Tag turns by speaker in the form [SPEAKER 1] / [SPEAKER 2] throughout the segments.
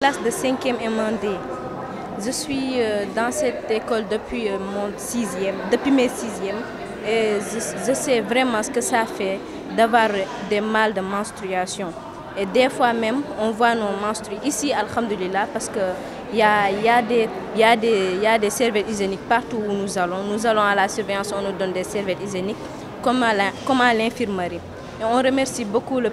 [SPEAKER 1] Classe de 5e M1D. Je suis dans cette école depuis depuis mes 6e. Et je sais vraiment ce que ça fait d'avoir des mal de menstruation. Et des fois même, on voit nos menstrues ici, alhamdoulilah, parce qu'il y a des serviettes hygiéniques partout où nous allons. Nous allons à la surveillance, on nous donne des serviettes hygiéniques, comme à l'infirmerie. Et on remercie beaucoup le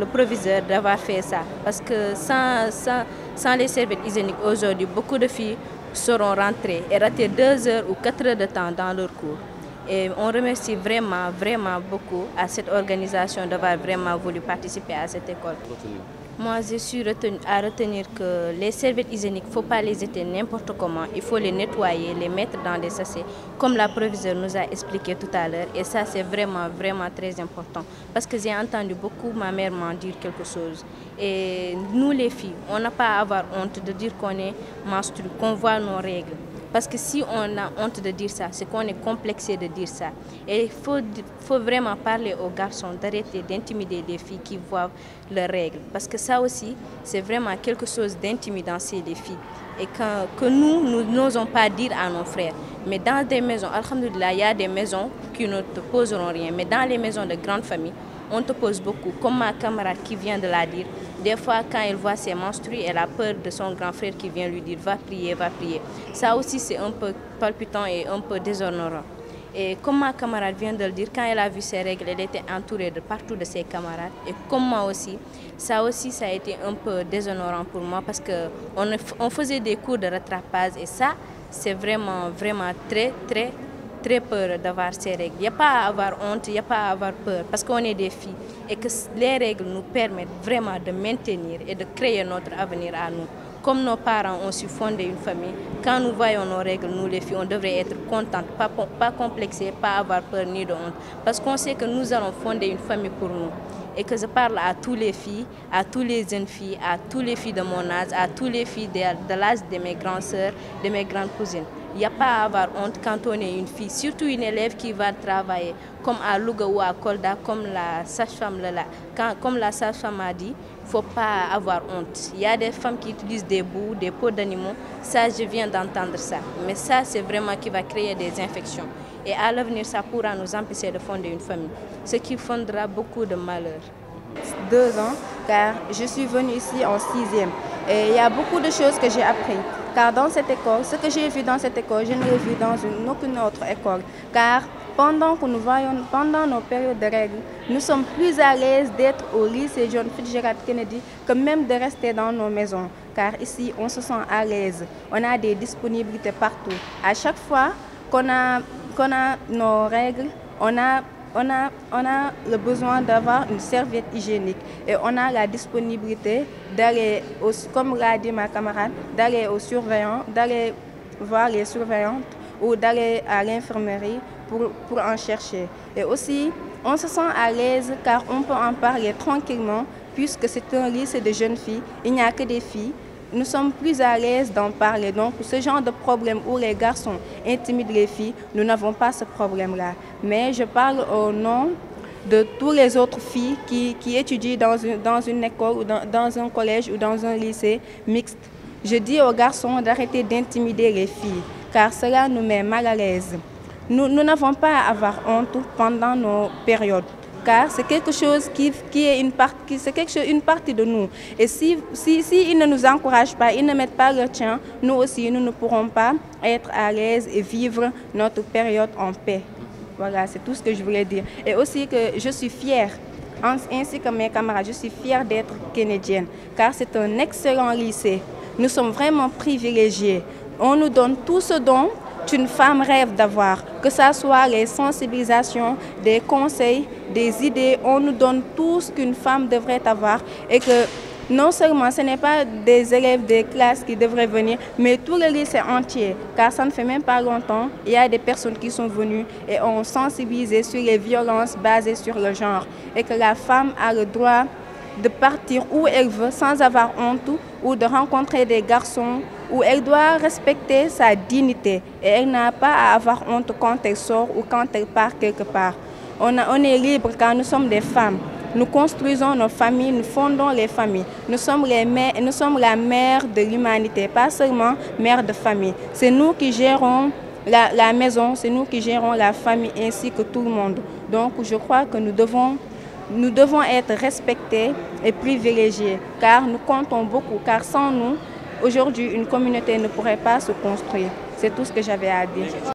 [SPEAKER 1] proviseur d'avoir fait ça, parce que sans les serviettes hygiéniques aujourd'hui, beaucoup de filles seront rentrées et rater 2 heures ou 4 heures de temps dans leur cours. Et on remercie vraiment, vraiment beaucoup à cette organisation d'avoir vraiment voulu participer à cette école. Moi, je suis à retenir que les serviettes hygiéniques, il ne faut pas les jeter n'importe comment. Il faut les nettoyer, les mettre dans des sachets, comme la proviseure nous a expliqué tout à l'heure. Et ça, c'est vraiment, vraiment très important. Parce que j'ai entendu beaucoup ma mère m'en dire quelque chose. Et nous, les filles, on n'a pas à avoir honte de dire qu'on est menstrué, qu'on voit nos règles. Parce que si on a honte de dire ça, c'est qu'on est complexé de dire ça. Et il faut vraiment parler aux garçons d'arrêter d'intimider les filles qui voient leurs règles. Parce que ça aussi, c'est vraiment quelque chose d'intimidant chez les filles. Et que nous n'osons pas dire à nos frères. Mais dans des maisons, alhamdoulilah, il y a des maisons qui ne te poseront rien. Mais dans les maisons de grandes familles, on te pose beaucoup. Comme ma camarade qui vient de la dire, des fois, quand elle voit ses menstrues, elle a peur de son grand frère qui vient lui dire « va prier, va prier ». Ça aussi, c'est un peu palpitant et un peu déshonorant. Et comme ma camarade vient de le dire, quand elle a vu ses règles, elle était entourée de partout de ses camarades. Et comme moi aussi, ça a été un peu déshonorant pour moi parce qu'on faisait des cours de rattrapage et ça, c'est vraiment, vraiment très peur d'avoir ces règles. Il n'y a pas à avoir honte, il n'y a pas à avoir peur parce qu'on est des filles et que les règles nous permettent vraiment de maintenir et de créer notre avenir à nous. Comme nos parents ont su fonder une famille, quand nous voyons nos règles, nous les filles, on devrait être contentes, pas complexées, pas avoir peur ni de honte. Parce qu'on sait que nous allons fonder une famille pour nous. Et que je parle à toutes les filles, à toutes les jeunes filles, à toutes les filles de mon âge, à toutes les filles de l'âge de mes grandes sœurs, de mes grandes cousines. Il n'y a pas à avoir honte quand on est une fille, surtout une élève qui va travailler comme à Louga ou à Kolda, comme la sage-femme a dit, il ne faut pas avoir honte. Il y a des femmes qui utilisent des boues, des peaux d'animaux, ça je viens d'entendre ça. Mais ça c'est vraiment qui va créer des infections. Et à l'avenir, ça pourra nous empêcher de fonder une famille, ce qui fondera beaucoup de malheur.
[SPEAKER 2] 2 ans, car je suis venue ici en 6e. Et il y a beaucoup de choses que j'ai appris. Car dans cette école, ce que j'ai vu dans cette école, je ne l'ai vu dans aucune autre école. Car pendant nos périodes de règles, nous sommes plus à l'aise d'être au lycée John Fitzgerald Kennedy que même de rester dans nos maisons. Car ici, on se sent à l'aise. On a des disponibilités partout. À chaque fois qu'on a nos règles, on a le besoin d'avoir une serviette hygiénique et on a la disponibilité d'aller, comme l'a dit ma camarade, d'aller aux surveillants, d'aller voir les surveillantes ou d'aller à l'infirmerie pour en chercher. Et aussi, on se sent à l'aise car on peut en parler tranquillement puisque c'est un lycée de jeunes filles, il n'y a que des filles. Nous sommes plus à l'aise d'en parler. Donc, ce genre de problème où les garçons intimident les filles, nous n'avons pas ce problème-là. Mais je parle au nom de toutes les autres filles qui étudient dans une école, ou dans un collège ou dans un lycée mixte. Je dis aux garçons d'arrêter d'intimider les filles, car cela nous met mal à l'aise. Nous n'avons pas à avoir honte pendant nos périodes. Car c'est quelque chose qui est une partie de nous. Et si ils ne nous encouragent pas, ils ne mettent pas le tien, nous aussi, nous ne pourrons pas être à l'aise et vivre notre période en paix. Voilà, c'est tout ce que je voulais dire. Et aussi que je suis fière, ainsi que mes camarades, je suis fière d'être kennedienne, car c'est un excellent lycée. Nous sommes vraiment privilégiés. On nous donne tout ce dont une femme rêve d'avoir, que ce soit les sensibilisations, des conseils, des idées, on nous donne tout ce qu'une femme devrait avoir et que non seulement ce n'est pas des élèves des classes qui devraient venir, mais tout le lycée entier, car ça ne fait même pas longtemps, il y a des personnes qui sont venues et ont sensibilisé sur les violences basées sur le genre et que la femme a le droit de partir où elle veut sans avoir honte ou de rencontrer des garçons où elle doit respecter sa dignité et elle n'a pas à avoir honte quand elle sort ou quand elle part quelque part. On est libre quand nous sommes des femmes. nous construisons nos familles, nous fondons les familles. Nous sommes la mère de l'humanité, pas seulement mère de famille. C'est nous qui gérons la maison, c'est nous qui gérons la famille ainsi que tout le monde. Donc je crois que nous devons être respectés et privilégiés car nous comptons beaucoup, car sans nous, aujourd'hui, une communauté ne pourrait pas se construire. C'est tout ce que j'avais à dire.